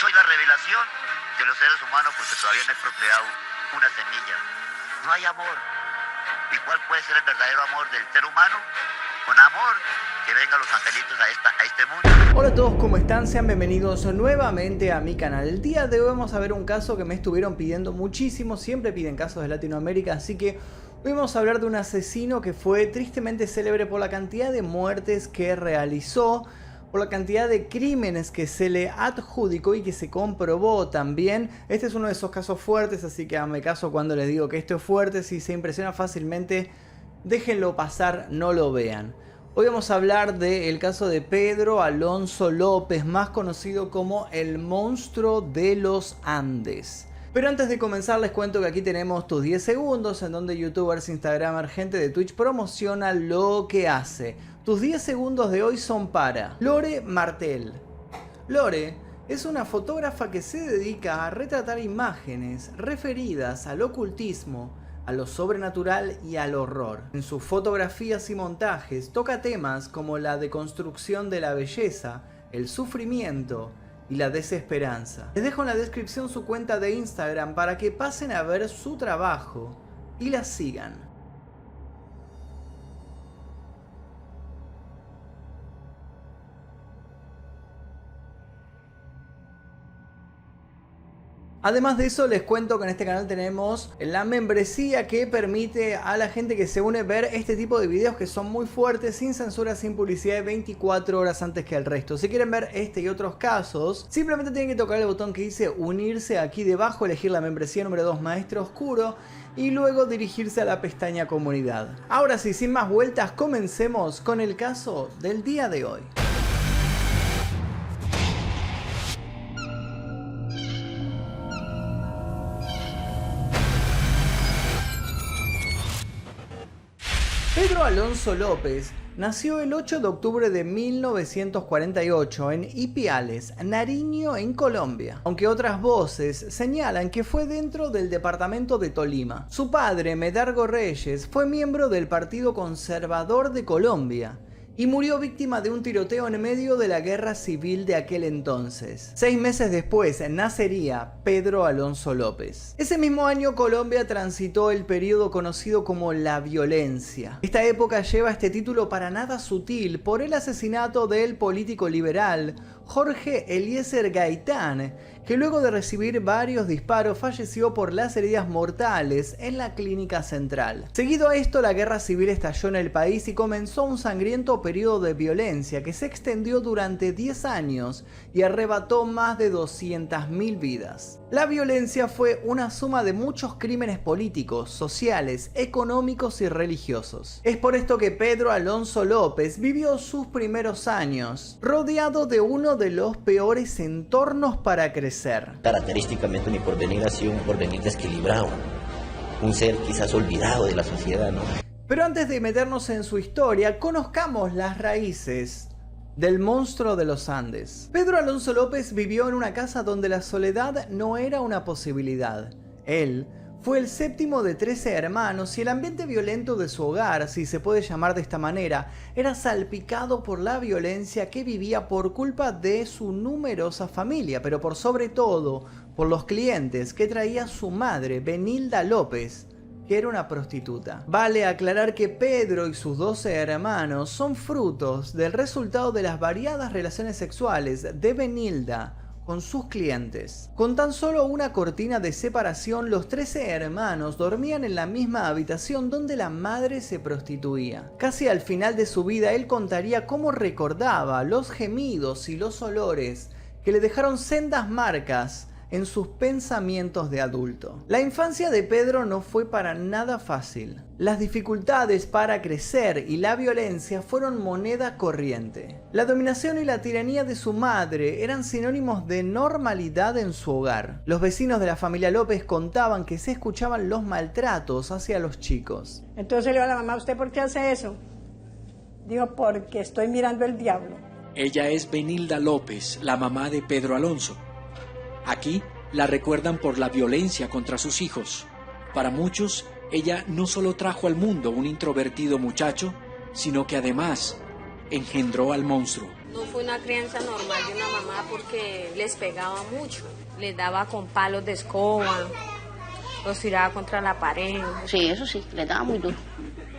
soy la revelación de los seres humanos porque todavía no he procreado una semilla. No hay amor. ¿Y cuál puede ser el verdadero amor del ser humano? Con amor, que vengan los angelitos a este mundo. Hola a todos, ¿cómo están? Sean bienvenidos nuevamente a mi canal. El día de hoy vamos a ver un caso que me estuvieron pidiendo muchísimo. Siempre piden casos de Latinoamérica, así que hoy vamos a hablar de un asesino que fue tristemente célebre por la cantidad de muertes que realizó, por la cantidad de crímenes que se le adjudicó y que se comprobó también. Este es uno de esos casos fuertes, así que háganme caso cuando les digo que esto es fuerte. Si se impresiona fácilmente, déjenlo pasar, no lo vean. Hoy vamos a hablar del caso de Pedro Alonso López, más conocido como el monstruo de los Andes. Pero antes de comenzar les cuento que aquí tenemos tus 10 segundos en donde youtubers, instagramers, gente de Twitch promociona lo que hace. Tus 10 segundos de hoy son para Lore Martel. Lore es una fotógrafa que se dedica a retratar imágenes referidas al ocultismo, a lo sobrenatural y al horror. En sus fotografías y montajes toca temas como la deconstrucción de la belleza, el sufrimiento y la desesperanza. Les dejo en la descripción su cuenta de Instagram para que pasen a ver su trabajo y la sigan. Además de eso les cuento que en este canal tenemos la membresía que permite a la gente que se une ver este tipo de videos que son muy fuertes, sin censura, sin publicidad, 24 horas antes que el resto. Si quieren ver este y otros casos, simplemente tienen que tocar el botón que dice unirse aquí debajo, elegir la membresía número 2 Maestro Oscuro y luego dirigirse a la pestaña comunidad. Ahora sí, sin más vueltas, comencemos con el caso del día de hoy. Pedro Alonso López nació el 8 de octubre de 1948 en Ipiales, Nariño, en Colombia, aunque otras voces señalan que fue dentro del departamento de Tolima. Su padre, Medardo Reyes, fue miembro del Partido Conservador de Colombia y murió víctima de un tiroteo en medio de la guerra civil de aquel entonces. 6 meses después nacería Pedro Alonso López. Ese mismo año Colombia transitó el periodo conocido como la violencia. Esta época lleva este título para nada sutil por el asesinato del político liberal Jorge Eliezer Gaitán, que luego de recibir varios disparos falleció por las heridas mortales en la clínica central. Seguido a esto, la guerra civil estalló en el país y comenzó un sangriento periodo de violencia que se extendió durante 10 años y arrebató más de 200.000 vidas. La violencia fue una suma de muchos crímenes políticos, sociales, económicos y religiosos. Es por esto que Pedro Alonso López vivió sus primeros años rodeado de uno de los peores entornos para crecer. Característicamente mi porvenir ha sido un porvenir desequilibrado, un ser quizás olvidado de la sociedad, ¿no? Pero antes de meternos en su historia, conozcamos las raíces del monstruo de los Andes. Pedro Alonso López vivió en una casa donde la soledad no era una posibilidad. Él fue el séptimo de 13 hermanos y el ambiente violento de su hogar, si se puede llamar de esta manera, era salpicado por la violencia que vivía por culpa de su numerosa familia, pero por sobre todo por los clientes que traía su madre, Benilda López, que era una prostituta. Vale aclarar que Pedro y sus 12 hermanos son frutos del resultado de las variadas relaciones sexuales de Benilda con sus clientes. Con tan solo una cortina de separación, los 13 hermanos dormían en la misma habitación donde la madre se prostituía. Casi al final de su vida, él contaría cómo recordaba los gemidos y los olores que le dejaron sendas marcas en sus pensamientos de adulto. La infancia de Pedro no fue para nada fácil. Las dificultades para crecer y la violencia fueron moneda corriente. La dominación y la tiranía de su madre eran sinónimos de normalidad en su hogar. Los vecinos de la familia López contaban que se escuchaban los maltratos hacia los chicos. Entonces le digo a la mamá, ¿usted por qué hace eso? Digo, porque estoy mirando el diablo. Ella es Benilda López, la mamá de Pedro Alonso. Aquí la recuerdan por la violencia contra sus hijos. Para muchos, ella no solo trajo al mundo un introvertido muchacho, sino que además engendró al monstruo. No fue una crianza normal de una mamá porque les pegaba mucho. Les daba con palos de escoba, los tiraba contra la pared. Sí, eso sí, le daba muy duro.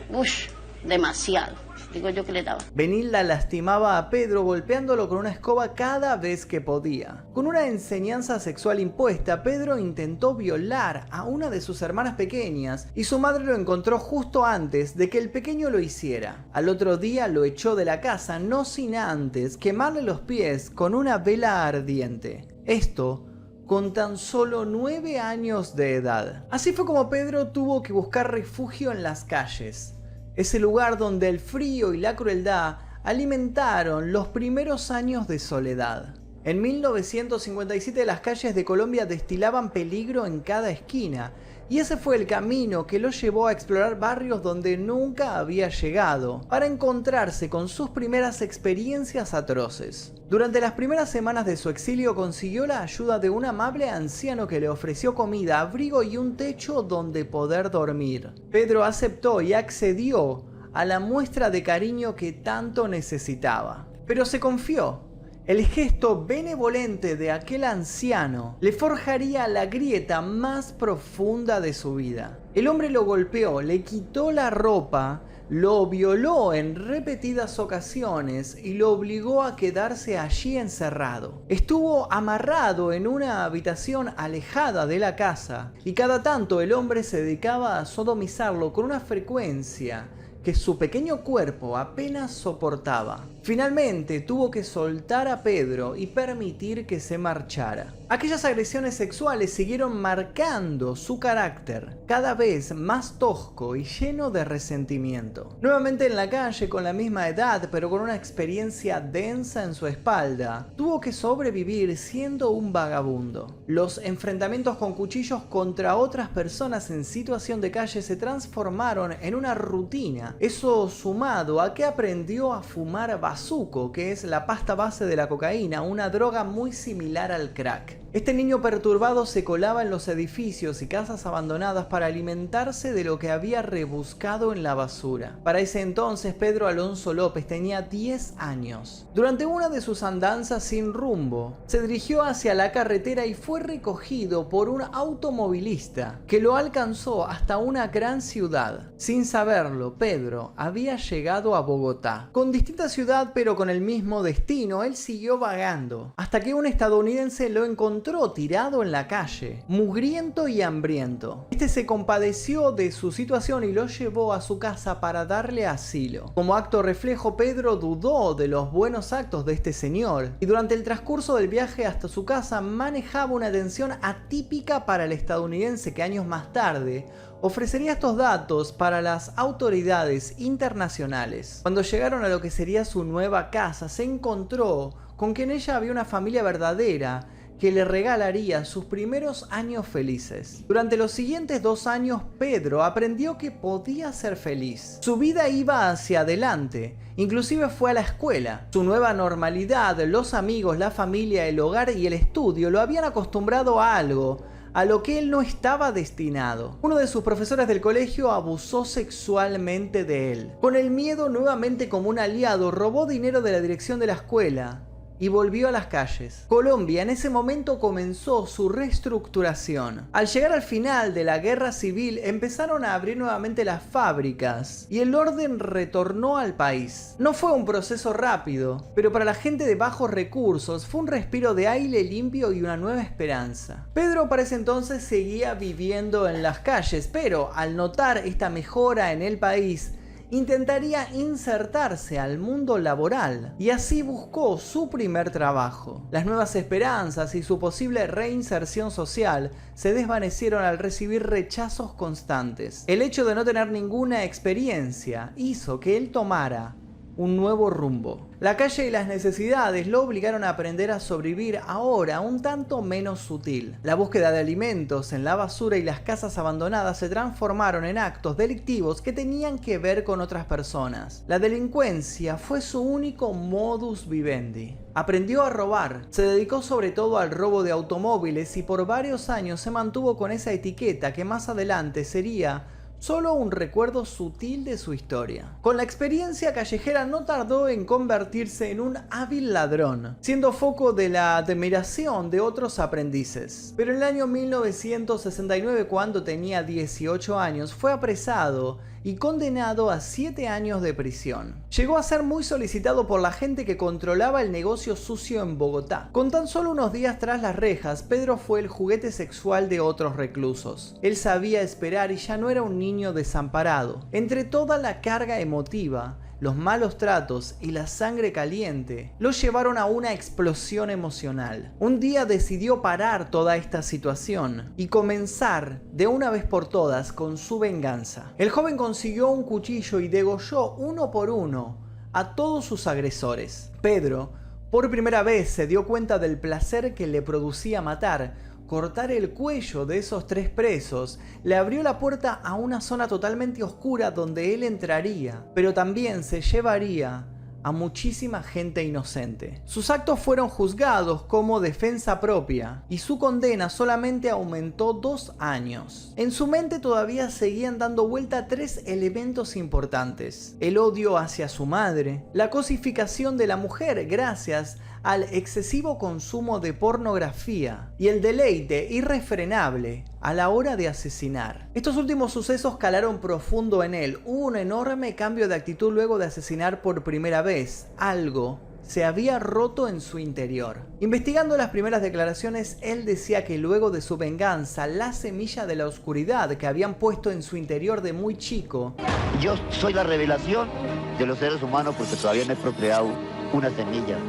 Ush, demasiado. Digo yo que le daba. Benilda lastimaba a Pedro golpeándolo con una escoba cada vez que podía. Con una enseñanza sexual impuesta, Pedro intentó violar a una de sus hermanas pequeñas y su madre lo encontró justo antes de que el pequeño lo hiciera. Al otro día lo echó de la casa, no sin antes quemarle los pies con una vela ardiente. Esto con tan solo 9 años de edad. Así fue como Pedro tuvo que buscar refugio en las calles. Ese lugar donde el frío y la crueldad alimentaron los primeros años de soledad. En 1957 las calles de Colombia destilaban peligro en cada esquina, y ese fue el camino que lo llevó a explorar barrios donde nunca había llegado, para encontrarse con sus primeras experiencias atroces. Durante las primeras semanas de su exilio consiguió la ayuda de un amable anciano que le ofreció comida, abrigo y un techo donde poder dormir. Pedro aceptó y accedió a la muestra de cariño que tanto necesitaba. Pero se confió. El gesto benevolente de aquel anciano le forjaría la grieta más profunda de su vida. El hombre lo golpeó, le quitó la ropa, lo violó en repetidas ocasiones y lo obligó a quedarse allí encerrado. Estuvo amarrado en una habitación alejada de la casa y cada tanto el hombre se dedicaba a sodomizarlo con una frecuencia que su pequeño cuerpo apenas soportaba. Finalmente tuvo que soltar a Pedro y permitir que se marchara. Aquellas agresiones sexuales siguieron marcando su carácter, cada vez más tosco y lleno de resentimiento. Nuevamente en la calle, con la misma edad, pero con una experiencia densa en su espalda, tuvo que sobrevivir siendo un vagabundo. Los enfrentamientos con cuchillos contra otras personas en situación de calle se transformaron en una rutina. Eso sumado a que aprendió a fumar bazuco, que es la pasta base de la cocaína, una droga muy similar al crack. Este niño perturbado se colaba en los edificios y casas abandonadas para alimentarse de lo que había rebuscado en la basura. Para ese entonces Pedro Alonso López tenía 10 años. Durante una de sus andanzas sin rumbo, se dirigió hacia la carretera y fue recogido por un automovilista que lo alcanzó hasta una gran ciudad. Sin saberlo, Pedro había llegado a Bogotá. Con distinta ciudad pero con el mismo destino, él siguió vagando, hasta que un estadounidense lo encontró tirado en la calle, mugriento y hambriento. Este se compadeció de su situación y lo llevó a su casa para darle asilo. Como acto reflejo, Pedro dudó de los buenos actos de este señor y durante el transcurso del viaje hasta su casa manejaba una atención atípica para el estadounidense que años más tarde ofrecería estos datos para las autoridades internacionales. Cuando llegaron a lo que sería su nueva casa, se encontró con que en ella había una familia verdadera que le regalaría sus primeros años felices. Durante los siguientes 2 años, Pedro aprendió que podía ser feliz. Su vida iba hacia adelante, inclusive fue a la escuela. Su nueva normalidad, los amigos, la familia, el hogar y el estudio lo habían acostumbrado a algo a lo que él no estaba destinado. Uno de sus profesores del colegio abusó sexualmente de él. Con el miedo nuevamente como un aliado, robó dinero de la dirección de la escuela y volvió a las calles. Colombia en ese momento comenzó su reestructuración. Al llegar al final de la guerra civil empezaron a abrir nuevamente las fábricas y el orden retornó al país. No fue un proceso rápido, pero para la gente de bajos recursos fue un respiro de aire limpio y una nueva esperanza. Pedro para ese entonces seguía viviendo en las calles, pero al notar esta mejora en el país, intentaría insertarse al mundo laboral y así buscó su primer trabajo. Las nuevas esperanzas y su posible reinserción social se desvanecieron al recibir rechazos constantes. El hecho de no tener ninguna experiencia hizo que él tomara un nuevo rumbo. La calle y las necesidades lo obligaron a aprender a sobrevivir ahora un tanto menos sutil. La búsqueda de alimentos en la basura y las casas abandonadas se transformaron en actos delictivos que tenían que ver con otras personas. La delincuencia fue su único modus vivendi. Aprendió a robar, se dedicó sobre todo al robo de automóviles y por varios años se mantuvo con esa etiqueta que más adelante sería solo un recuerdo sutil de su historia. Con la experiencia callejera no tardó en convertirse en un hábil ladrón, siendo foco de la admiración de otros aprendices. Pero en el año 1969, cuando tenía 18 años, fue apresado y condenado a 7 años de prisión. Llegó a ser muy solicitado por la gente que controlaba el negocio sucio en Bogotá. Con tan solo unos días tras las rejas, Pedro fue el juguete sexual de otros reclusos. Él sabía esperar y ya no era un niño desamparado. Entre toda la carga emotiva, los malos tratos y la sangre caliente lo llevaron a una explosión emocional. Un día decidió parar toda esta situación y comenzar de una vez por todas con su venganza. El joven consiguió un cuchillo y degolló uno por uno a todos sus agresores. Pedro, por primera vez, se dio cuenta del placer que le producía matar. Cortar el cuello de esos 3 presos le abrió la puerta a una zona totalmente oscura donde él entraría, pero también se llevaría a muchísima gente inocente. Sus actos fueron juzgados como defensa propia y su condena solamente aumentó 2 años. En su mente todavía seguían dando vuelta 3 elementos importantes: el odio hacia su madre, la cosificación de la mujer gracias al excesivo consumo de pornografía y el deleite irrefrenable a la hora de asesinar. Estos últimos sucesos calaron profundo en él. Hubo un enorme cambio de actitud luego de asesinar por primera vez. Algo se había roto en su interior. Investigando las primeras declaraciones, él decía que luego de su venganza, la semilla de la oscuridad que habían puesto en su interior de muy chico. Yo soy la revelación de los seres humanos porque todavía no he procreado una semilla.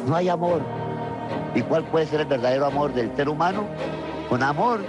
No hay amor. ¿Y cuál puede ser el verdadero amor del ser humano? Con amor,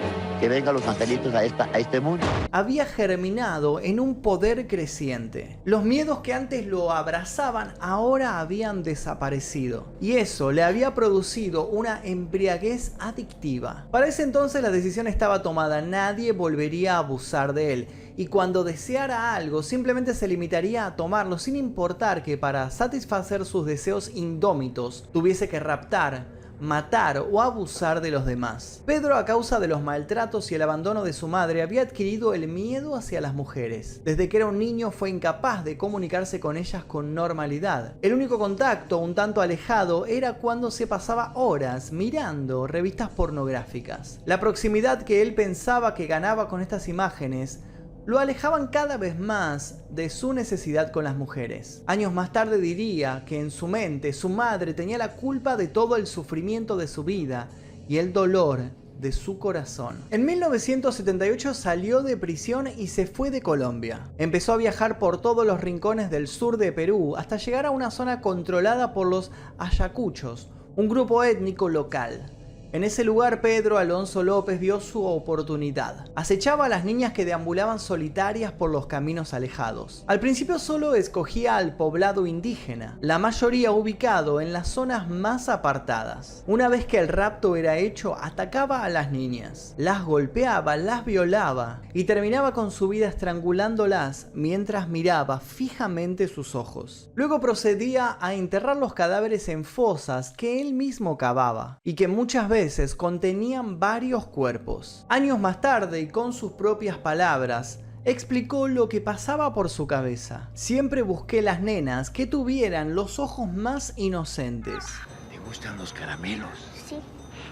que vengan los angelitos a este mundo. Había germinado en un poder creciente. Los miedos que antes lo abrazaban ahora habían desaparecido. Y eso le había producido una embriaguez adictiva. Para ese entonces la decisión estaba tomada. Nadie volvería a abusar de él. Y cuando deseara algo, simplemente se limitaría a tomarlo, sin importar que para satisfacer sus deseos indómitos tuviese que raptar, matar o abusar de los demás. Pedro, a causa de los maltratos y el abandono de su madre, había adquirido el miedo hacia las mujeres. Desde que era un niño fue incapaz de comunicarse con ellas con normalidad. El único contacto, un tanto alejado, era cuando se pasaba horas mirando revistas pornográficas. La proximidad que él pensaba que ganaba con estas imágenes lo alejaban cada vez más de su necesidad con las mujeres. Años más tarde diría que en su mente su madre tenía la culpa de todo el sufrimiento de su vida y el dolor de su corazón. En 1978 salió de prisión y se fue de Colombia. Empezó a viajar por todos los rincones del sur de Perú hasta llegar a una zona controlada por los ayacuchos, un grupo étnico local. En ese lugar, Pedro Alonso López vio su oportunidad. Acechaba a las niñas que deambulaban solitarias por los caminos alejados. Al principio solo escogía al poblado indígena, la mayoría ubicado en las zonas más apartadas. Una vez que el rapto era hecho, atacaba a las niñas, las golpeaba, las violaba y terminaba con su vida estrangulándolas mientras miraba fijamente sus ojos. Luego procedía a enterrar los cadáveres en fosas que él mismo cavaba y que muchas veces contenían varios cuerpos. Años más tarde, y con sus propias palabras, explicó lo que pasaba por su cabeza. Siempre busqué las nenas que tuvieran los ojos más inocentes. ¿Te gustan los caramelos? Sí.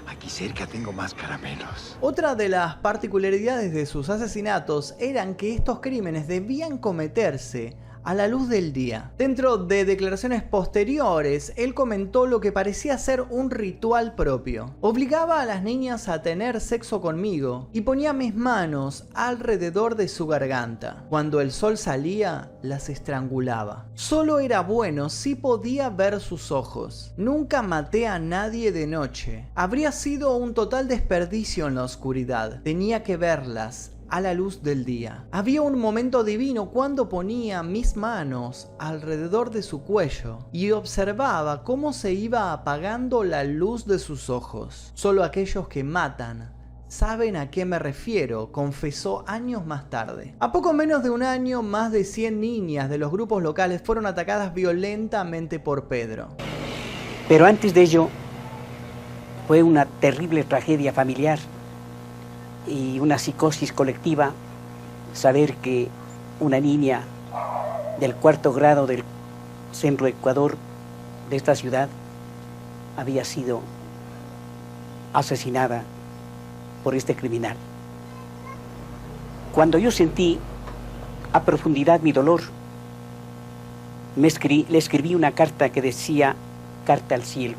Aquí cerca tengo más caramelos. Otra de las particularidades de sus asesinatos eran que estos crímenes debían cometerse a la luz del día. Dentro de declaraciones posteriores, él comentó lo que parecía ser un ritual propio. Obligaba a las niñas a tener sexo conmigo y ponía mis manos alrededor de su garganta. Cuando el sol salía, las estrangulaba. Solo era bueno si podía ver sus ojos. Nunca maté a nadie de noche. Habría sido un total desperdicio en la oscuridad. Tenía que verlas a la luz del día. Había un momento divino cuando ponía mis manos alrededor de su cuello y observaba cómo se iba apagando la luz de sus ojos. Solo aquellos que matan saben a qué me refiero, confesó años más tarde. A poco menos de un año, más de 100 niñas de los grupos locales fueron atacadas violentamente por Pedro. Pero antes de ello, fue una terrible tragedia familiar y una psicosis colectiva saber que una niña del 4º grado del Centro Ecuador de esta ciudad había sido asesinada por este criminal. Cuando yo sentí a profundidad mi dolor, le escribí una carta que decía Carta al Cielo.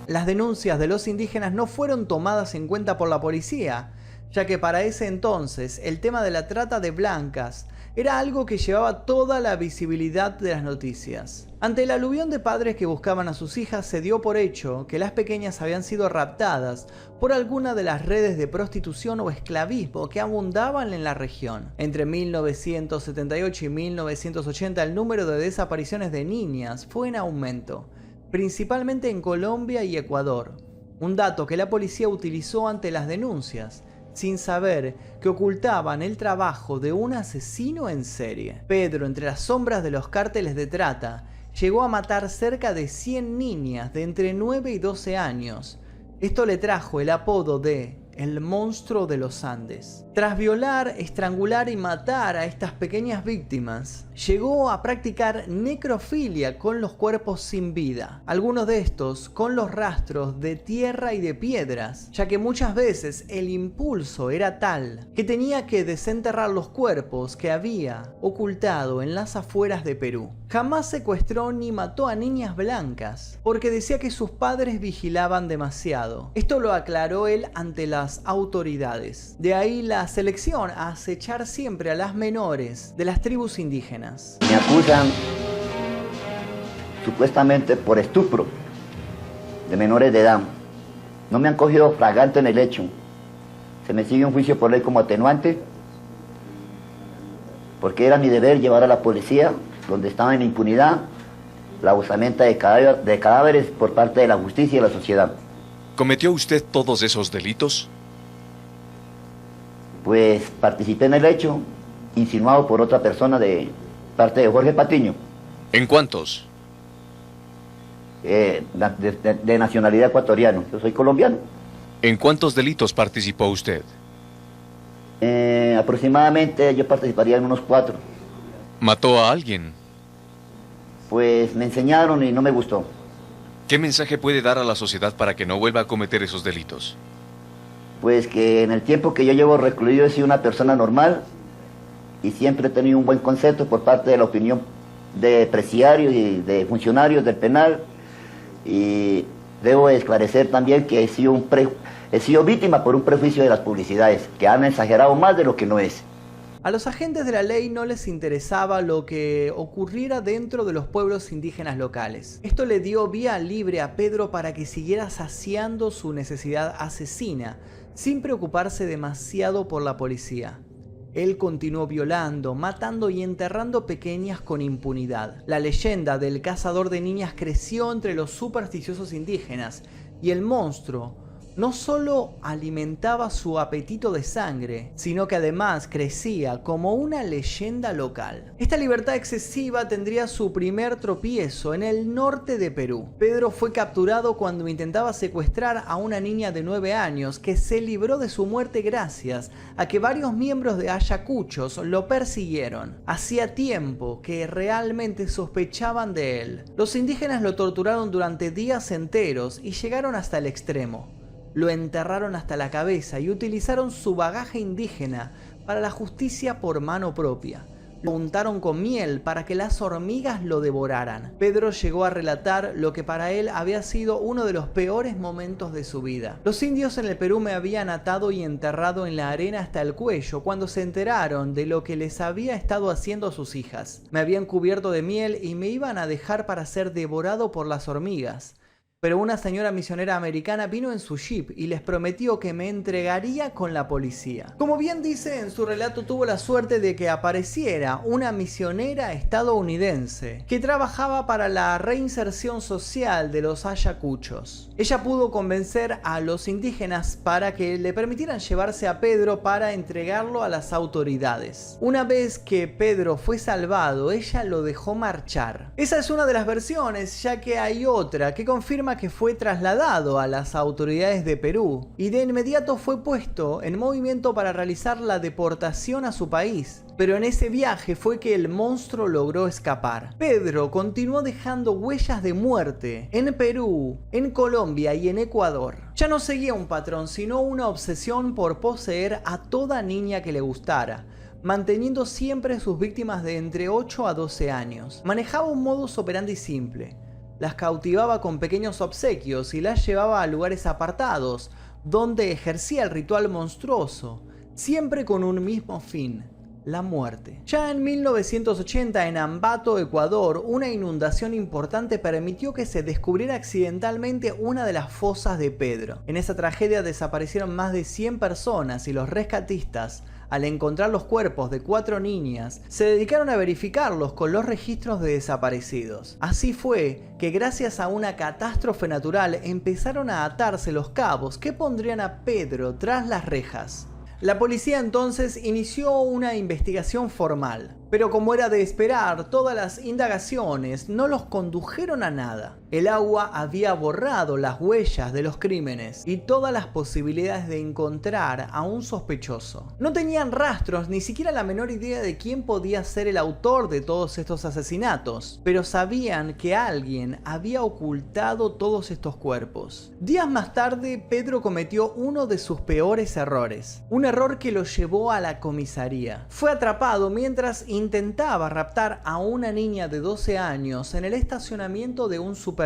Las denuncias de los indígenas no fueron tomadas en cuenta por la policía, ya que para ese entonces el tema de la trata de blancas era algo que llevaba toda la visibilidad de las noticias. Ante el aluvión de padres que buscaban a sus hijas, se dio por hecho que las pequeñas habían sido raptadas por alguna de las redes de prostitución o esclavismo que abundaban en la región. Entre 1978 y 1980 el número de desapariciones de niñas fue en aumento, principalmente en Colombia y Ecuador, un dato que la policía utilizó ante las denuncias, sin saber que ocultaban el trabajo de un asesino en serie. Pedro, entre las sombras de los cárteles de trata, llegó a matar cerca de 100 niñas de entre 9 y 12 años. Esto le trajo el apodo de el monstruo de los Andes. Tras violar, estrangular y matar a estas pequeñas víctimas, llegó a practicar necrofilia con los cuerpos sin vida, algunos de estos con los rastros de tierra y de piedras, ya que muchas veces el impulso era tal que tenía que desenterrar los cuerpos que había ocultado en las afueras de Perú. Jamás secuestró ni mató a niñas blancas, porque decía que sus padres vigilaban demasiado. Esto lo aclaró él ante las autoridades. De ahí la selección a acechar siempre a las menores de las tribus indígenas. Me acusan supuestamente por estupro de menores de edad. No me han cogido flagrante en el hecho. Se me sigue un juicio por ley como atenuante, porque era mi deber llevar a la policía, donde estaba en impunidad, la osamenta de cadáveres por parte de la justicia y la sociedad. ¿Cometió usted todos esos delitos? Pues participé en el hecho, insinuado por otra persona de parte de Jorge Patiño. ¿En cuántos? De nacionalidad ecuatoriana. Yo soy colombiano. ¿En cuántos delitos participó usted? Aproximadamente yo participaría en unos 4. ¿Mató a alguien? Pues me enseñaron y no me gustó. ¿Qué mensaje puede dar a la sociedad para que no vuelva a cometer esos delitos? Pues que en el tiempo que yo llevo recluido he sido una persona normal y siempre he tenido un buen concepto por parte de la opinión de presidiarios y de funcionarios del penal, y debo esclarecer también que he sido víctima por un prejuicio de las publicidades, que han exagerado más de lo que no es. A los agentes de la ley no les interesaba lo que ocurriera dentro de los pueblos indígenas locales. Esto le dio vía libre a Pedro para que siguiera saciando su necesidad asesina, sin preocuparse demasiado por la policía. Él continuó violando, matando y enterrando pequeñas con impunidad. La leyenda del cazador de niñas creció entre los supersticiosos indígenas, y el monstruo no solo alimentaba su apetito de sangre, sino que además crecía como una leyenda local. Esta libertad excesiva tendría su primer tropiezo en el norte de Perú. Pedro fue capturado cuando intentaba secuestrar a una niña de 9 años que se libró de su muerte gracias a que varios miembros de Ayacuchos lo persiguieron. Hacía tiempo que realmente sospechaban de él. Los indígenas lo torturaron durante días enteros y llegaron hasta el extremo. Lo enterraron hasta la cabeza y utilizaron su bagaje indígena para la justicia por mano propia. Lo untaron con miel para que las hormigas lo devoraran. Pedro llegó a relatar lo que para él había sido uno de los peores momentos de su vida. Los indios en el Perú me habían atado y enterrado en la arena hasta el cuello cuando se enteraron de lo que les había estado haciendo a sus hijas. Me habían cubierto de miel y me iban a dejar para ser devorado por las hormigas. Pero una señora misionera americana vino en su jeep y les prometió que me entregaría con la policía. Como bien dice en su relato, tuvo la suerte de que apareciera una misionera estadounidense que trabajaba para la reinserción social de los ayacuchos. Ella pudo convencer a los indígenas para que le permitieran llevarse a Pedro para entregarlo a las autoridades. Una vez que Pedro fue salvado, ella lo dejó marchar. Esa es una de las versiones, ya que hay otra que confirma tema que fue trasladado a las autoridades de Perú y de inmediato fue puesto en movimiento para realizar la deportación a su país. Pero en ese viaje fue que el monstruo logró escapar. Pedro continuó dejando huellas de muerte en Perú, en Colombia y en Ecuador. Ya no seguía un patrón, sino una obsesión por poseer a toda niña que le gustara, manteniendo siempre sus víctimas de entre 8 a 12 años. Manejaba un modus operandi simple. Las cautivaba con pequeños obsequios y las llevaba a lugares apartados, donde ejercía el ritual monstruoso, siempre con un mismo fin: la muerte. Ya en 1980, en Ambato, Ecuador, una inundación importante permitió que se descubriera accidentalmente una de las fosas de Pedro. En esa tragedia desaparecieron más de 100 personas y los rescatistas, al encontrar los cuerpos de 4 niñas, se dedicaron a verificarlos con los registros de desaparecidos. Así fue que gracias a una catástrofe natural empezaron a atarse los cabos que pondrían a Pedro tras las rejas. La policía entonces inició una investigación formal, pero como era de esperar, todas las indagaciones no los condujeron a nada. El agua había borrado las huellas de los crímenes y todas las posibilidades de encontrar a un sospechoso. No tenían rastros, ni siquiera la menor idea de quién podía ser el autor de todos estos asesinatos, pero sabían que alguien había ocultado todos estos cuerpos. Días más tarde, Pedro cometió uno de sus peores errores, un error que lo llevó a la comisaría. Fue atrapado mientras intentaba raptar a una niña de 12 años en el estacionamiento de un supermercado.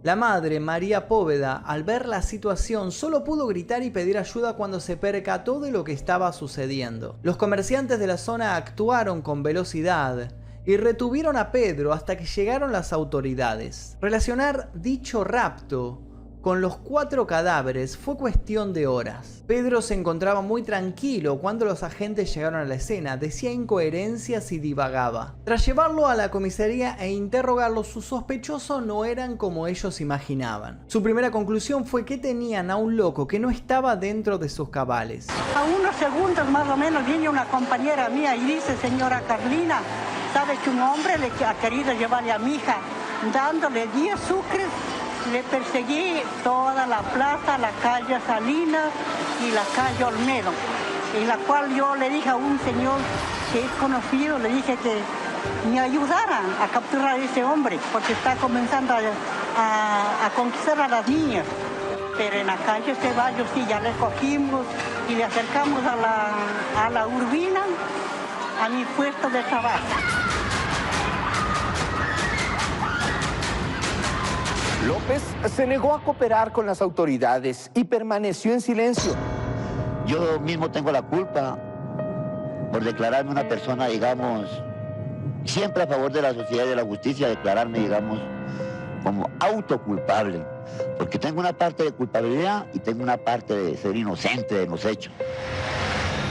La madre, María Póveda, al ver la situación, solo pudo gritar y pedir ayuda cuando se percató de lo que estaba sucediendo. Los comerciantes de la zona actuaron con velocidad y retuvieron a Pedro hasta que llegaron las autoridades. Relacionar dicho rapto con los 4 cadáveres fue cuestión de horas. Pedro se encontraba muy tranquilo cuando los agentes llegaron a la escena, decía incoherencias y divagaba. Tras llevarlo a la comisaría e interrogarlo, sus sospechosos no eran como ellos imaginaban. Su primera conclusión fue que tenían a un loco que no estaba dentro de sus cabales. A unos segundos más o menos viene una compañera mía y dice: señora Carlina, ¿sabe que un hombre le ha querido llevarle a mi hija dándole 10 sucres? Le perseguí toda la plaza, la calle Salinas y la calle Olmedo, en la cual yo le dije a un señor que es conocido, le dije que me ayudaran a capturar a ese hombre, porque está comenzando a conquistar a las niñas. Pero en la calle Ceballos sí, ya le cogimos y le acercamos a la Urbina, a mi puesto de trabajo. López se negó a cooperar con las autoridades y permaneció en silencio. Yo mismo tengo la culpa por declararme una persona, digamos, siempre a favor de la sociedad y de la justicia, declararme, digamos, como autoculpable. Porque tengo una parte de culpabilidad y tengo una parte de ser inocente de los hechos.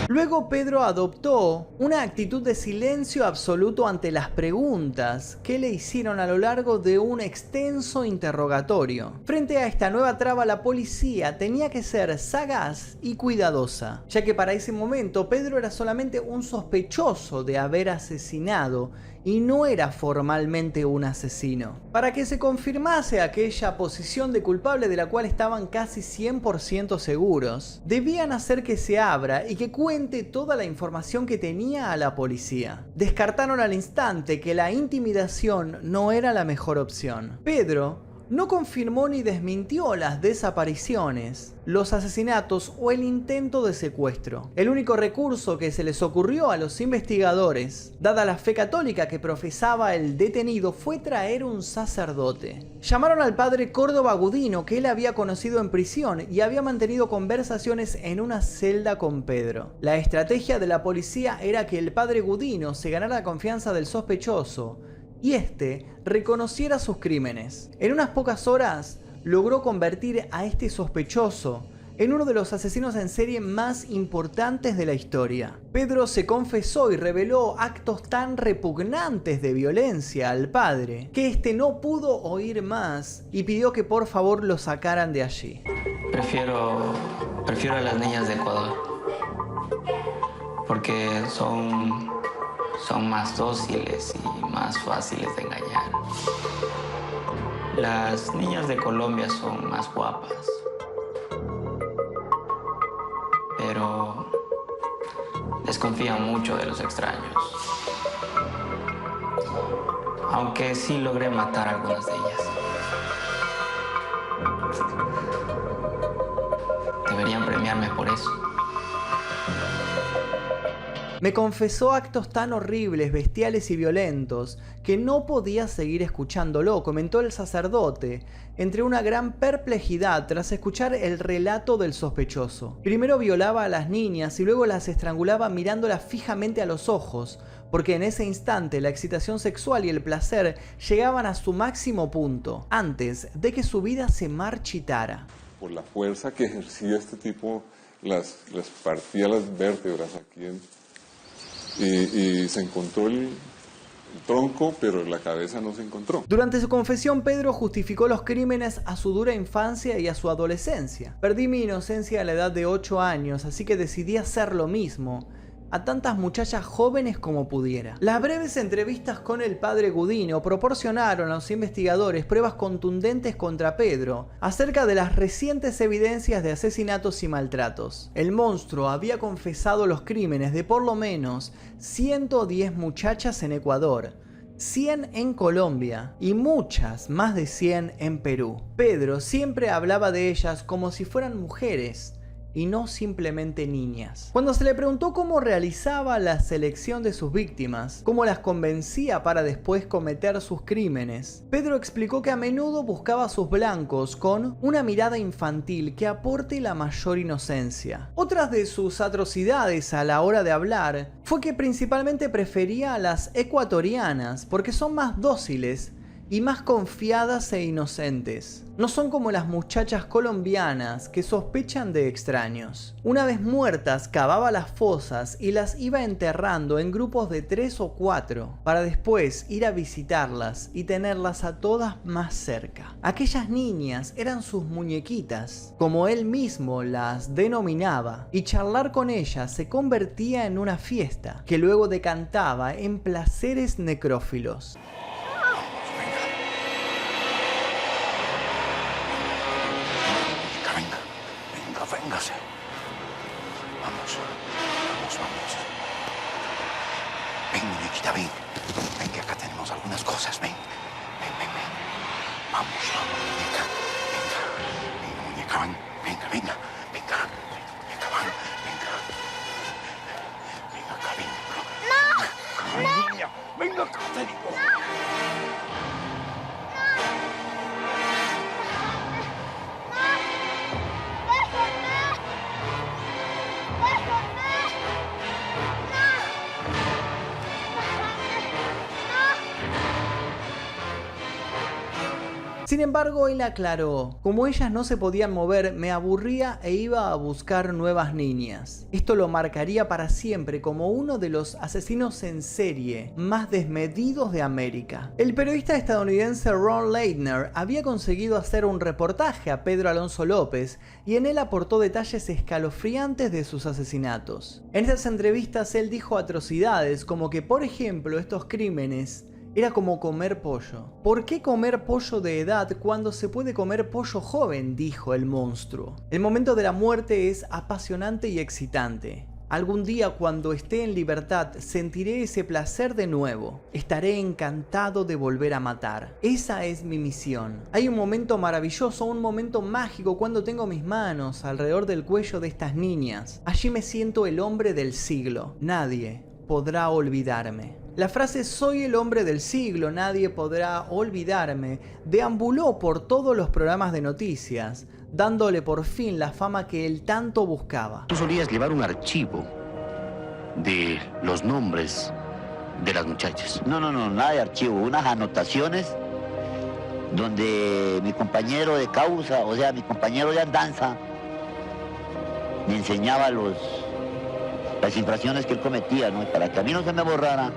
Luego Pedro adoptó una actitud de silencio absoluto ante las preguntas que le hicieron a lo largo de un extenso interrogatorio. Frente a esta nueva traba, la policía tenía que ser sagaz y cuidadosa, ya que para ese momento Pedro era solamente un sospechoso de haber asesinado y no era formalmente un asesino. Para que se confirmase aquella posición de culpable de la cual estaban casi 100% seguros, debían hacer que se abra y que cuente toda la información que tenía a la policía. Descartaron al instante que la intimidación no era la mejor opción. Pedro no confirmó ni desmintió las desapariciones, los asesinatos o el intento de secuestro. El único recurso que se les ocurrió a los investigadores, dada la fe católica que profesaba el detenido, fue traer un sacerdote. Llamaron al padre Córdoba Gudino, que él había conocido en prisión y había mantenido conversaciones en una celda con Pedro. La estrategia de la policía era que el padre Gudino se ganara la confianza del sospechoso y este reconociera sus crímenes. En unas pocas horas logró convertir a este sospechoso en uno de los asesinos en serie más importantes de la historia. Pedro se confesó y reveló actos tan repugnantes de violencia al padre que este no pudo oír más y pidió que por favor lo sacaran de allí. Prefiero a las niñas de Ecuador porque son más dóciles y más fáciles de engañar. Las niñas de Colombia son más guapas. Pero desconfían mucho de los extraños. Aunque sí logré matar a algunas de ellas. Deberían premiarme por eso. Me confesó actos tan horribles, bestiales y violentos que no podía seguir escuchándolo, comentó el sacerdote, entre una gran perplejidad tras escuchar el relato del sospechoso. Primero violaba a las niñas y luego las estrangulaba mirándolas fijamente a los ojos, porque en ese instante la excitación sexual y el placer llegaban a su máximo punto, antes de que su vida se marchitara. Por la fuerza que ejercía este tipo, les partía las vértebras aquí y se encontró el tronco, pero la cabeza no se encontró. Durante su confesión, Pedro justificó los crímenes a su dura infancia y a su adolescencia. Perdí mi inocencia a la edad de 8 años, así que decidí hacer lo mismo a tantas muchachas jóvenes como pudiera. Las breves entrevistas con el padre Gudino proporcionaron a los investigadores pruebas contundentes contra Pedro acerca de las recientes evidencias de asesinatos y maltratos. El monstruo había confesado los crímenes de por lo menos 110 muchachas en Ecuador, 100 en Colombia y muchas, más de 100 en Perú. Pedro siempre hablaba de ellas como si fueran mujeres y no simplemente niñas. Cuando se le preguntó cómo realizaba la selección de sus víctimas, cómo las convencía para después cometer sus crímenes, Pedro explicó que a menudo buscaba a sus blancos con una mirada infantil que aporte la mayor inocencia. Otras de sus atrocidades a la hora de hablar fue que principalmente prefería a las ecuatorianas porque son más dóciles y más confiadas e inocentes. No son como las muchachas colombianas que sospechan de extraños. Una vez muertas, cavaba las fosas y las iba enterrando en grupos de 3 o 4, para después ir a visitarlas y tenerlas a todas más cerca. Aquellas niñas eran sus muñequitas, como él mismo las denominaba, y charlar con ellas se convertía en una fiesta, que luego decantaba en placeres necrófilos. Véngase. Vamos. Ven, muñequita, ven. Ven, que acá tenemos algunas cosas. Ven. Vamos, muñeca. Venga, muñeca, van. Venga. Venga, van. Venga acá, ven. ¡No! Niña, venga acá, te digo. Sin embargo, él aclaró, como ellas no se podían mover, me aburría e iba a buscar nuevas niñas. Esto lo marcaría para siempre como uno de los asesinos en serie más desmedidos de América. El periodista estadounidense Ron Leitner había conseguido hacer un reportaje a Pedro Alonso López y en él aportó detalles escalofriantes de sus asesinatos. En esas entrevistas él dijo atrocidades como que, por ejemplo, estos crímenes era como comer pollo. ¿Por qué comer pollo de edad cuando se puede comer pollo joven?, dijo el monstruo. El momento de la muerte es apasionante y excitante. Algún día, cuando esté en libertad, sentiré ese placer de nuevo. Estaré encantado de volver a matar. Esa es mi misión. Hay un momento maravilloso, un momento mágico cuando tengo mis manos alrededor del cuello de estas niñas. Allí me siento el hombre del siglo. Nadie podrá olvidarme. La frase "soy el hombre del siglo, nadie podrá olvidarme" deambuló por todos los programas de noticias, dándole por fin la fama que él tanto buscaba. Tú solías llevar un archivo de los nombres de las muchachas. No, nada de archivo, unas anotaciones donde mi compañero de causa, o sea, mi compañero de andanza, me enseñaba las infracciones que él cometía, ¿no? Para que a mí no se me borrara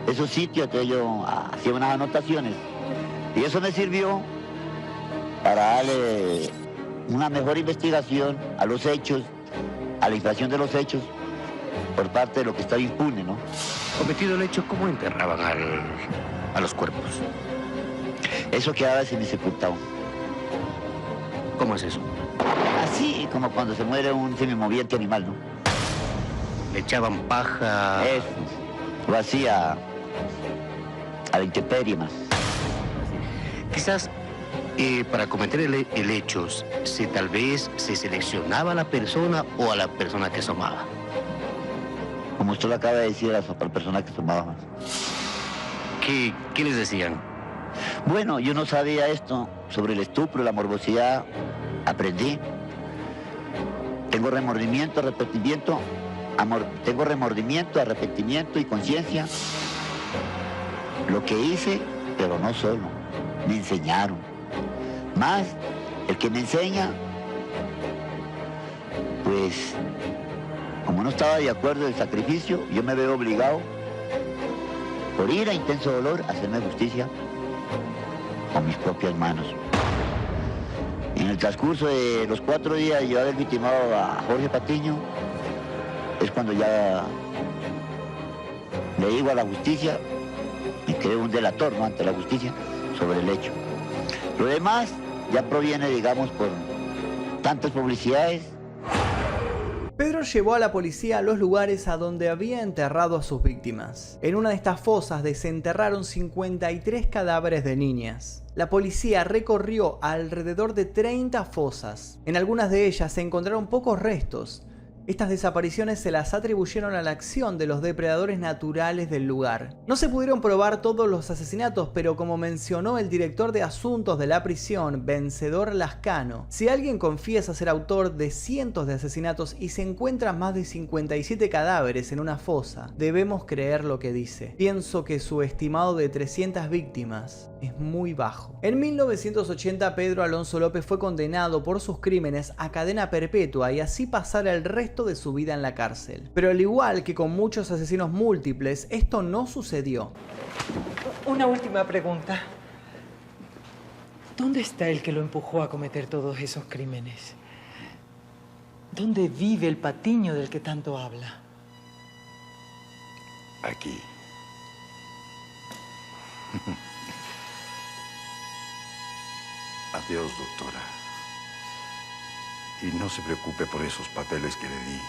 esos sitios, que yo hacía unas anotaciones. Y eso me sirvió para darle una mejor investigación a los hechos, a la infracción de los hechos, por parte de lo que estaba impune, ¿no? Cometido el hecho, ¿cómo enterraban a los cuerpos? eso quedaba semi-sepultado. ¿Cómo es eso? Así como cuando se muere un semimoviente animal, ¿no? Le echaban paja. Eso. O así a la intemperie más. Quizás para cometer el hecho, tal vez se seleccionaba a la persona o a la persona que asomaba. Como usted lo acaba de decir, a la persona que asomaba. ¿Qué les decían? Bueno, yo no sabía esto sobre el estupro, la morbosidad. Aprendí. Tengo remordimiento, arrepentimiento, tengo remordimiento, arrepentimiento y conciencia. Lo que hice, pero no solo, me enseñaron. Más, el que me enseña, pues, como no estaba de acuerdo del sacrificio, yo me veo obligado, por ira, intenso dolor, a hacerme justicia con mis propias manos. En el transcurso de los 4 días de llevar el victimado a Jorge Patiño, es cuando ya le digo a la justicia, me creo un delator, ¿no?, ante la justicia, sobre el hecho. Lo demás ya proviene, digamos, por tantas publicidades. Pedro llevó a la policía a los lugares a donde había enterrado a sus víctimas. En una de estas fosas desenterraron 53 cadáveres de niñas. La policía recorrió alrededor de 30 fosas. En algunas de ellas se encontraron pocos restos. Estas desapariciones se las atribuyeron a la acción de los depredadores naturales del lugar. No se pudieron probar todos los asesinatos, pero como mencionó el director de asuntos de la prisión, Vencedor Lascano, si alguien confiesa ser autor de cientos de asesinatos y se encuentran más de 57 cadáveres en una fosa, debemos creer lo que dice. Pienso que su estimado de 300 víctimas es muy bajo. En 1980, Pedro Alonso López fue condenado por sus crímenes a cadena perpetua y así pasar el resto de su vida en la cárcel. Pero al igual que con muchos asesinos múltiples, esto no sucedió. Una última pregunta. ¿Dónde está el que lo empujó a cometer todos esos crímenes? ¿Dónde vive el Patiño del que tanto habla? Aquí. Adiós, doctora. Y no se preocupe por esos papeles que le di.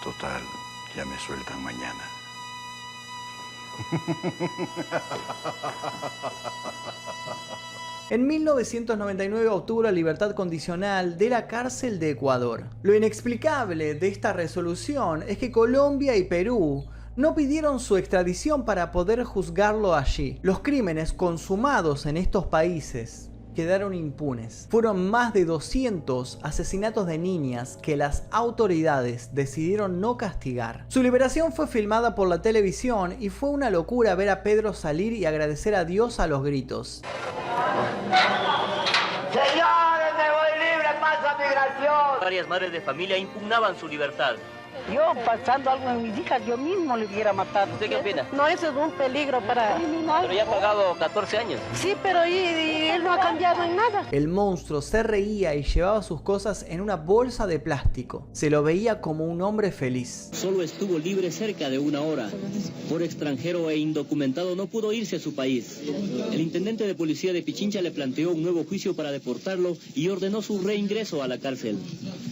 Total, ya me sueltan mañana. En 1999 obtuvo la libertad condicional de la cárcel de Ecuador. Lo inexplicable de esta resolución es que Colombia y Perú no pidieron su extradición para poder juzgarlo allí. Los crímenes consumados en estos países quedaron impunes. Fueron más de 200 asesinatos de niñas que las autoridades decidieron no castigar. Su liberación fue filmada por la televisión y fue una locura ver a Pedro salir y agradecer a Dios a los gritos. Señores, me voy libre, pasa migración. Varias madres de familia impugnaban su libertad. Yo, pasando algo en mis hijas, yo mismo le hubiera matado. ¿Usted qué opina? No, eso es un peligro para... Pero ya ha pagado 14 años. Sí, pero y él no ha cambiado en nada. El monstruo se reía y llevaba sus cosas en una bolsa de plástico. Se lo veía como un hombre feliz. Solo estuvo libre cerca de 1 hora. Por extranjero e indocumentado no pudo irse a su país. El intendente de policía de Pichincha le planteó un nuevo juicio para deportarlo y ordenó su reingreso a la cárcel.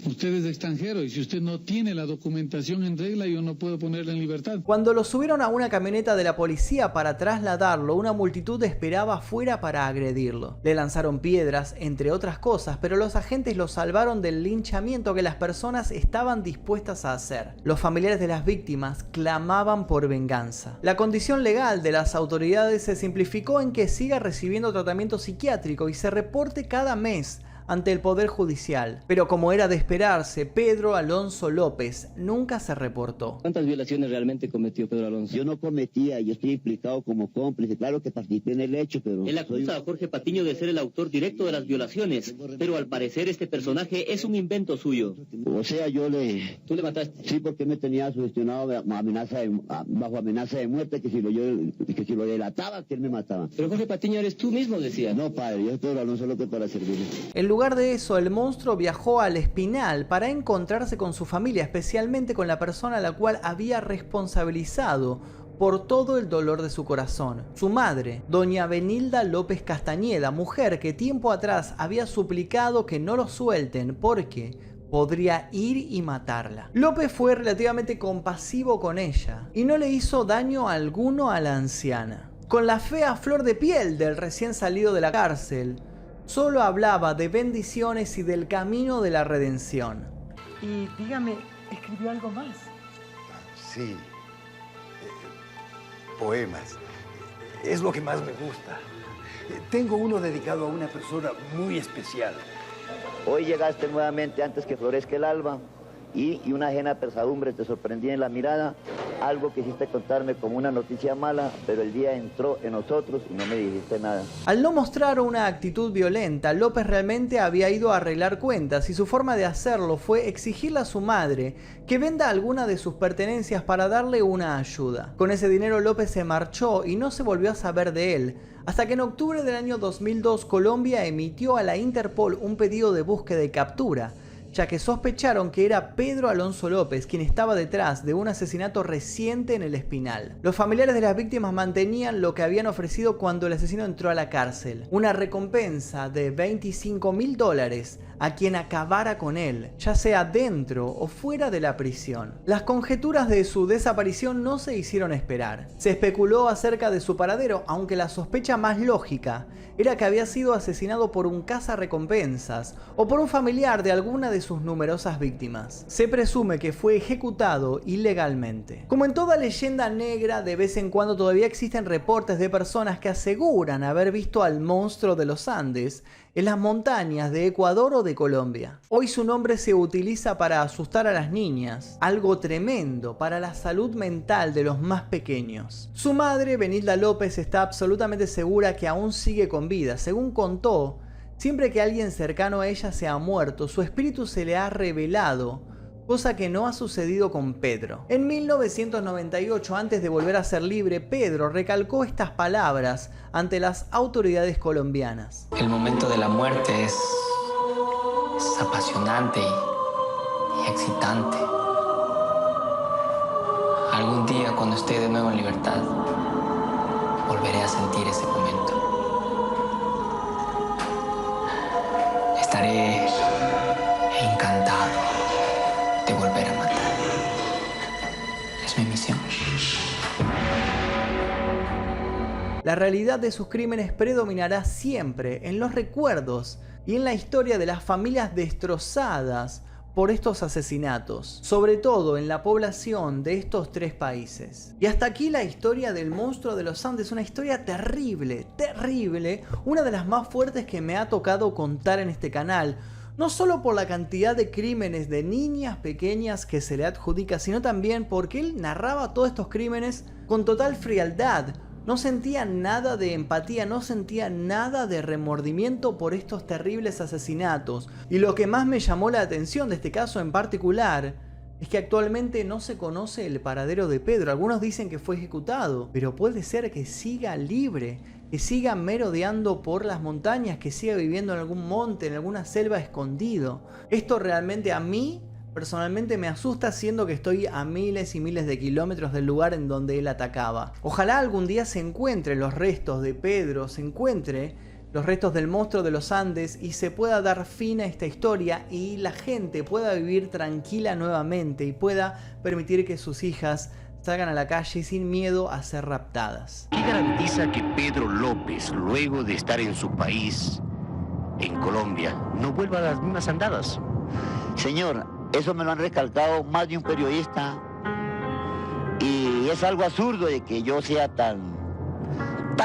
Usted es extranjero y si usted no tiene la documentación en regla, yo no puedo ponerle en libertad. Cuando lo subieron a una camioneta de la policía para trasladarlo, una multitud esperaba afuera para agredirlo. Le lanzaron piedras, entre otras cosas, pero los agentes lo salvaron del linchamiento que las personas estaban dispuestas a hacer. Los familiares de las víctimas clamaban por venganza. La condición legal de las autoridades se simplificó en que siga recibiendo tratamiento psiquiátrico y se reporte cada mes ante el Poder Judicial. Pero como era de esperarse, Pedro Alonso López nunca se reportó. ¿Cuántas violaciones realmente cometió Pedro Alonso? Yo no cometía, yo estoy implicado como cómplice. Claro que participé en el hecho, pero... Él acusa a Jorge Patiño de ser el autor directo de las violaciones, pero al parecer este personaje es un invento suyo. O sea, yo le... ¿Tú le mataste? Sí, porque me tenía sugestionado bajo amenaza de muerte, que si lo delataba, que él me mataba. Pero Jorge Patiño eres tú mismo, decía. No, padre, yo soy Pedro Alonso López para servirle. En lugar de eso, el monstruo viajó al Espinal para encontrarse con su familia, especialmente con la persona a la cual había responsabilizado por todo el dolor de su corazón. Su madre, doña Benilda López Castañeda, mujer que tiempo atrás había suplicado que no lo suelten porque podría ir y matarla. López fue relativamente compasivo con ella y no le hizo daño alguno a la anciana. Con la fe a flor de piel del recién salido de la cárcel, solo hablaba de bendiciones y del camino de la redención. Y dígame, ¿escribió algo más? Sí. Poemas. Es lo que más me gusta. Tengo uno dedicado a una persona muy especial. Hoy llegaste nuevamente antes que florezca el alba y una ajena pesadumbre te sorprendía en la mirada, algo que hiciste contarme como una noticia mala, pero el día entró en nosotros y no me dijiste nada. Al no mostrar una actitud violenta, López realmente había ido a arreglar cuentas y su forma de hacerlo fue exigirle a su madre que venda alguna de sus pertenencias para darle una ayuda. Con ese dinero López se marchó y no se volvió a saber de él, hasta que en octubre del año 2002 Colombia emitió a la Interpol un pedido de búsqueda y captura, ya que sospecharon que era Pedro Alonso López quien estaba detrás de un asesinato reciente en El Espinal. Los familiares de las víctimas mantenían lo que habían ofrecido cuando el asesino entró a la cárcel, una recompensa de $25.000 a quien acabara con él, ya sea dentro o fuera de la prisión. Las conjeturas de su desaparición no se hicieron esperar. Se especuló acerca de su paradero, aunque la sospecha más lógica era que había sido asesinado por un cazarrecompensas o por un familiar de alguna de sus numerosas víctimas. Se presume que fue ejecutado ilegalmente. Como en toda leyenda negra, de vez en cuando todavía existen reportes de personas que aseguran haber visto al monstruo de los Andes en las montañas de Ecuador o de Colombia. Hoy su nombre se utiliza para asustar a las niñas, algo tremendo para la salud mental de los más pequeños. Su madre, Benilda López, está absolutamente segura que aún sigue con vida. Según contó, siempre que alguien cercano a ella se ha muerto, su espíritu se le ha revelado, cosa que no ha sucedido con Pedro. En 1998, antes de volver a ser libre, Pedro recalcó estas palabras ante las autoridades colombianas. El momento de la muerte es apasionante y excitante. Algún día, cuando esté de nuevo en libertad, volveré a sentir ese momento. Estaré encantado de volver a matar. Es mi misión. La realidad de sus crímenes predominará siempre en los recuerdos y en la historia de las familias destrozadas por estos asesinatos, sobre todo en la población de estos tres países. Y hasta aquí la historia del monstruo de los Andes, una historia terrible, terrible, una de las más fuertes que me ha tocado contar en este canal. No solo por la cantidad de crímenes de niñas pequeñas que se le adjudica, sino también porque él narraba todos estos crímenes con total frialdad. No sentía nada de empatía, no sentía nada de remordimiento por estos terribles asesinatos. Y lo que más me llamó la atención de este caso en particular es que actualmente no se conoce el paradero de Pedro. Algunos dicen que fue ejecutado, pero puede ser que siga libre, que siga merodeando por las montañas, que siga viviendo en algún monte, en alguna selva escondido. Esto realmente a mí personalmente me asusta, siendo que estoy a miles y miles de kilómetros del lugar en donde él atacaba. Ojalá algún día se encuentren los restos de Pedro, se encuentre los restos del monstruo de los Andes y se pueda dar fin a esta historia y la gente pueda vivir tranquila nuevamente y pueda permitir que sus hijas salgan a la calle sin miedo a ser raptadas. ¿Qué garantiza que Pedro López, luego de estar en su país, en Colombia, no vuelva a las mismas andadas? Señor, eso me lo han recalcado más de un periodista y es algo absurdo de que yo sea tan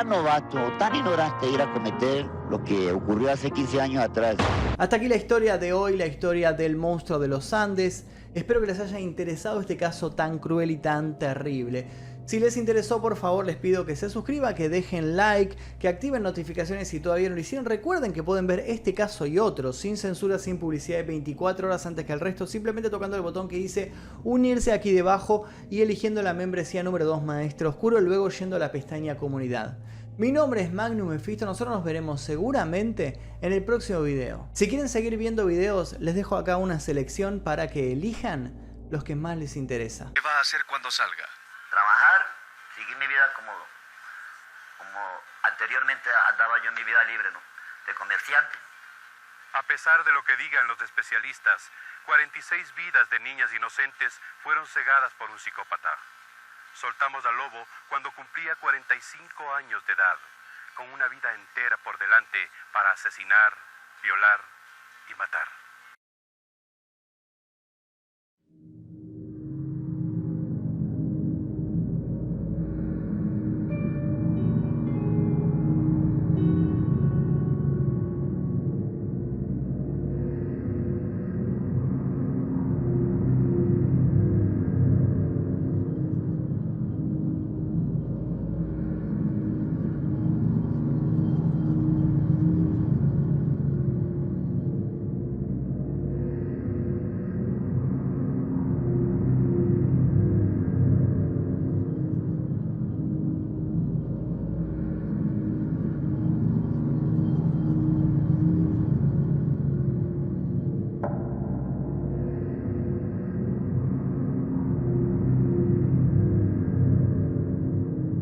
novato, tan ignorante de ir a cometer lo que ocurrió hace 15 años atrás. Hasta aquí la historia de hoy, la historia del monstruo de los Andes. Espero que les haya interesado este caso tan cruel y tan terrible. Si les interesó, por favor les pido que se suscriban, que dejen like, que activen notificaciones si todavía no lo hicieron. Recuerden que pueden ver este caso y otros sin censura, sin publicidad, 24 horas antes que el resto, simplemente tocando el botón que dice unirse aquí debajo y eligiendo la membresía número 2 Maestro Oscuro, luego yendo a la pestaña comunidad. Mi nombre es Magnum Mephisto, nosotros nos veremos seguramente en el próximo video. Si quieren seguir viendo videos, les dejo acá una selección para que elijan los que más les interesa. ¿Qué va a hacer cuando salga? Trabajar, seguir mi vida como anteriormente andaba yo en mi vida libre, ¿no? De comerciante. A pesar de lo que digan los especialistas, 46 vidas de niñas inocentes fueron cegadas por un psicópata. Soltamos al lobo cuando cumplía 45 años de edad, con una vida entera por delante para asesinar, violar y matar.